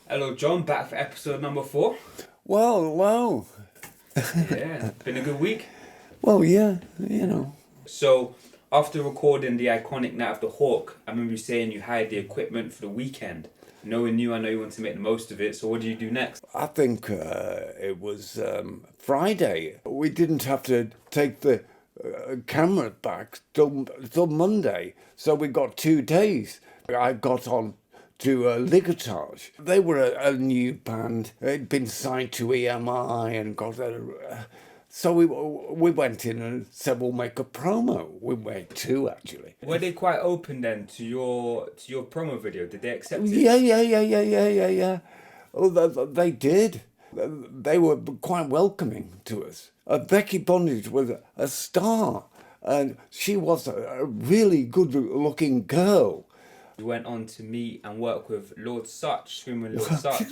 Hello, John, back for episode number 4. Well, hello. Yeah, been a good week. Well, yeah. So, after recording the iconic Night of the Hawk, I remember you saying you hired the equipment for the weekend. Knowing you, I know you want to make the most of it, so what do you do next? I think it was Friday. We didn't have to take the camera back till Monday, so we got 2 days. I got on to Ligotage. They were a new band. They'd been signed to EMI and got a... So we went in and said we'll make a promo. We made 2 actually. Were they quite open then to your promo video? Did they accept it? Yeah. Oh, they did. They were quite welcoming to us. Becky Bondage was a star, and she was a really good-looking girl. You went on to meet and work with Lord Sutch, Screaming Lord Sutch.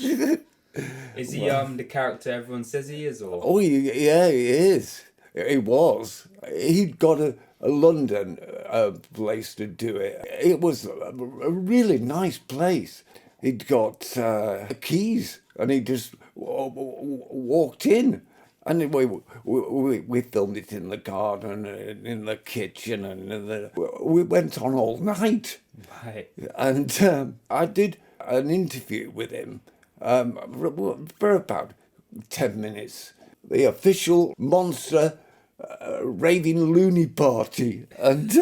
Is he the character everyone says he is, or? Oh, yeah, he is. He was. He'd got a London place to do it. It was a really nice place. He'd got keys, and he just walked in. And we filmed it in the garden, in the kitchen, and we went on all night. Right. And I did an interview with him for about 10 minutes. The official monster raving loony party. And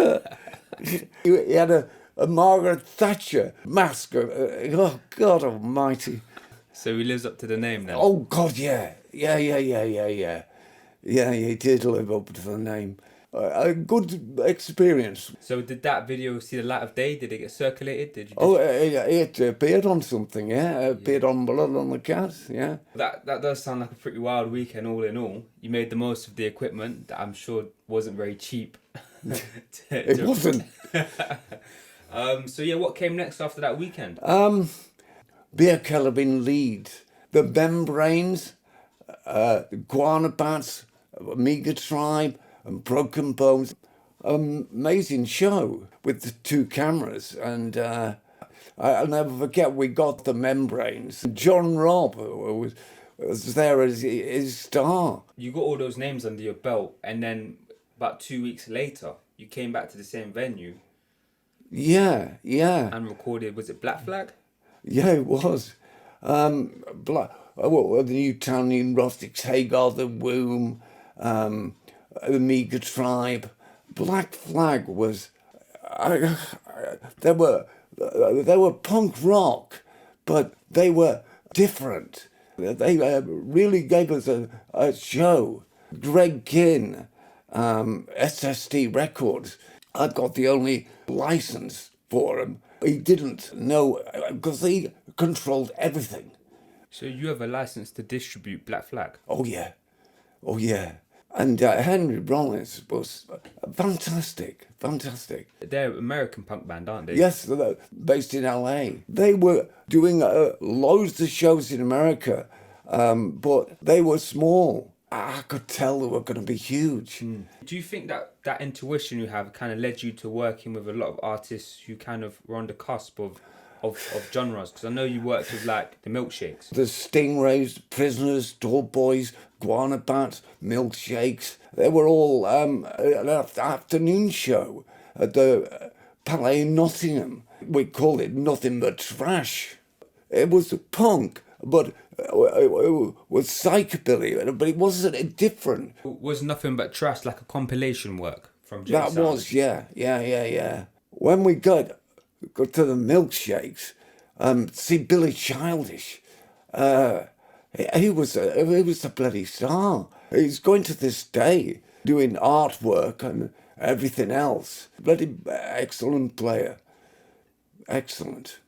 he had a Margaret Thatcher mask. Oh, God almighty. So he lives up to the name now? Oh, God, yeah. Yeah, he did live up to the name. A good experience. So did that video see the light of day? Did it get circulated? Did you? It appeared on something, yeah. It appeared on Blood on the Cat, yeah. That does sound like a pretty wild weekend, all in all. You made the most of the equipment that I'm sure wasn't very cheap. It wasn't. So yeah, what came next after that weekend? Beer Keller in Leeds, the Membranes, Guana Bats, Amiga Tribe, and Broken Bones. Amazing show with the 2 cameras, and I'll never forget we got the Membranes. John Robb was there as his star. You got all those names under your belt, and then about 2 weeks later, you came back to the same venue. Yeah. And recorded, was it Black Flag? Yeah, it was. The Newtown in Rustics, Hagar, the Womb, the Amiga Tribe. Black Flag was... They were punk rock, but they were different. They really gave us a show. Greg Kinn, SSD Records. I got the only license for him. He didn't know, because he controlled everything. So you have a license to distribute Black Flag? Oh, yeah. And Henry Rollins was fantastic. They're an American punk band, aren't they? Yes, they're based in LA. They were doing loads of shows in America, but they were small. I could tell they were going to be huge. Do you think that intuition you have kind of led you to working with a lot of artists who kind of were on the cusp of genres? Because I know you worked with like the Milkshakes. The Stingrays, Prisoners, Tall Boys, Guana Bats, Milkshakes. They were all an afternoon show at the Palais in Nottingham. We called it Nothing But Trash. It was punk, but it was psychobilly, but it wasn't different. Was Nothing But Trash like a compilation work from Jay That Sound? was, yeah. When we got to the Milkshakes, see Billy Childish, he was a bloody star. He's going to this day doing artwork and everything else. Bloody excellent player. Excellent.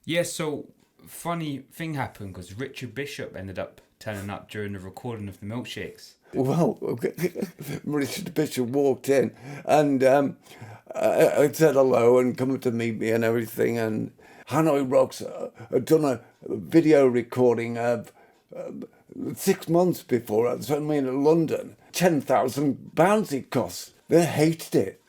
Yeah, so funny thing happened because Richard Bishop ended up turning up during the recording of the Milkshakes. Well, Richard Bishop walked in and I said hello and come to meet me and everything. And Hanoi Rocks had done a video recording of 6 months before. I was in London. £10,000 it cost. They hated it.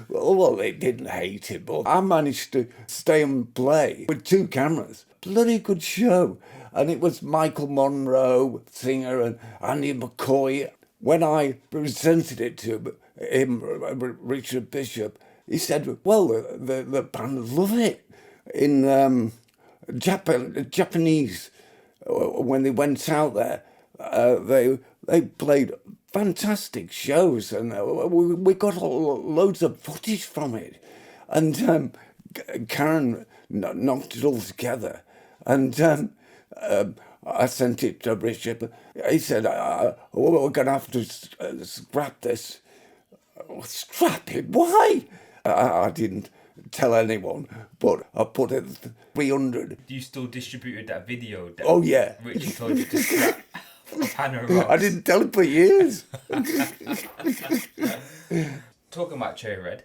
Well, they didn't hate it, but I managed to stay and play with 2 cameras. bloody good show. And it was Michael Monroe, singer, and Andy McCoy. When I presented it to him, Richard Bishop, he said, well, the band love it. In Japanese, when they went out there, they played fantastic shows, and we got loads of footage from it. And Karen knocked it all together, and I sent it to Bishop. He said, we're going to have to scrap this. Scrap it? Why? I didn't tell anyone, but I put it 300. You still distributed that video? That Oh, yeah. Richard told you to scrap of Hanoi Rocks. I didn't tell him for years. Talking about Cherry Red,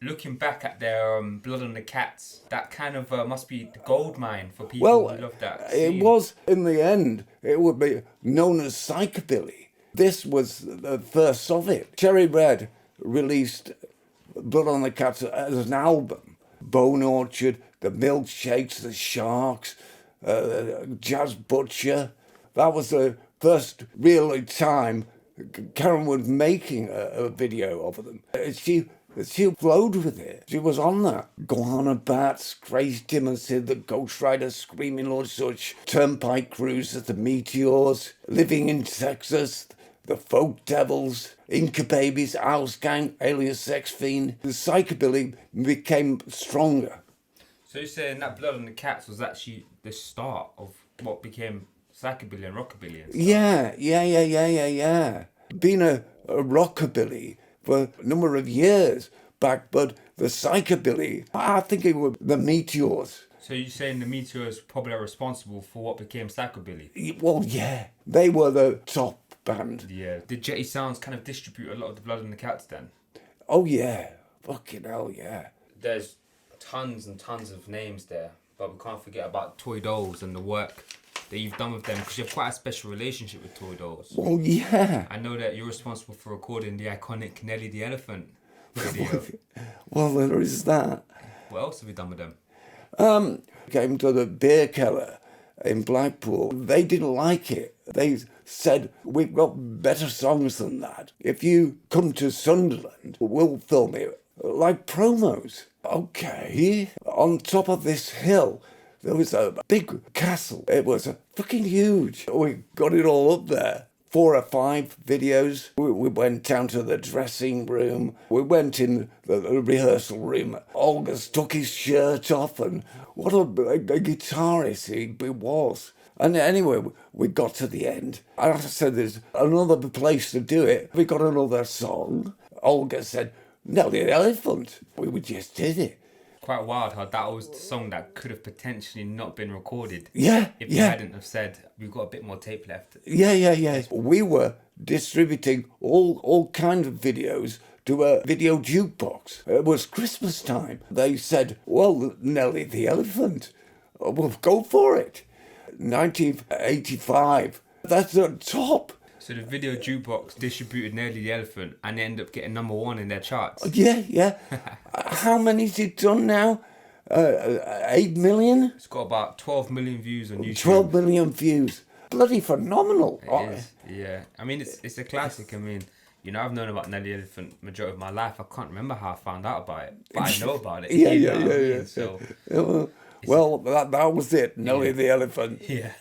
looking back at their Blood on the Cats, that kind of must be the gold mine for people who love that scene. It was, in the end, it would be known as Psychobilly. This was the first of it. Cherry Red released Blood on the Cats as an album. Bone Orchard, the Milkshakes, the Sharks, Jazz Butcher. That was the first real time Karen was making a video of them. She flowed with it. She was on that. Guana Bats, Grace Timmerson, the Ghost Rider, Screaming Lord Sutch, Turnpike Cruisers, the Meteors, Living in Texas, the Folk Devils, Inca Babies, House Gang, Alias Sex Fiend. The Psychobilly became stronger. So you're saying that Blood on the Cats was actually the start of what became Psychobilly and Rockabilly and stuff? Yeah. Been a Rockabilly for a number of years back, but the Psychobilly, I think it was the Meteors. So you're saying the Meteors probably are responsible for what became Psychobilly? Well, yeah. They were the top band. Yeah. Did Jetty Sounds kind of distribute a lot of the Blood on the Cats then? Oh, yeah. Fucking hell, yeah. There's tons and tons of names there, but we can't forget about Toy Dolls and the work that you've done with them, because you have quite a special relationship with Toy Dolls. Well, yeah. I know that you're responsible for recording the iconic Nellie the Elephant video. Well, there is that. What else have you done with them? Came to the beer keller in Blackpool. They didn't like it. They said, we've got better songs than that. If you come to Sunderland, we'll film it like promos. Okay. On top of this hill, there was a big castle. It was fucking huge. We got it all up there. 4 or 5 videos. We went down to the dressing room. We went in the rehearsal room. Olga's took his shirt off, and what a guitarist he was. And anyway, we got to the end. I said, there's another place to do it. We got another song. Olga said, Nellie the Elephant. We just did it. Quite wild how that was the song that could have potentially not been recorded. Yeah, if you hadn't have said, we've got a bit more tape left. Yeah. We were distributing all kinds of videos to a video jukebox. It was Christmas time. They said, well, Nellie the Elephant, we'll go for it. 1985, that's the top. So the video jukebox distributed Nellie the Elephant and they ended up getting #1 in their charts. Yeah. How many's it done now? 8 million? It's got about 12 million views on YouTube. 12 million views. Bloody phenomenal. It is, yeah. I mean, it's a classic. I mean, you know, I've known about Nellie the Elephant majority of my life. I can't remember how I found out about it, but I know about it. Yeah. So, well, that was it. Nellie the Elephant. Yeah.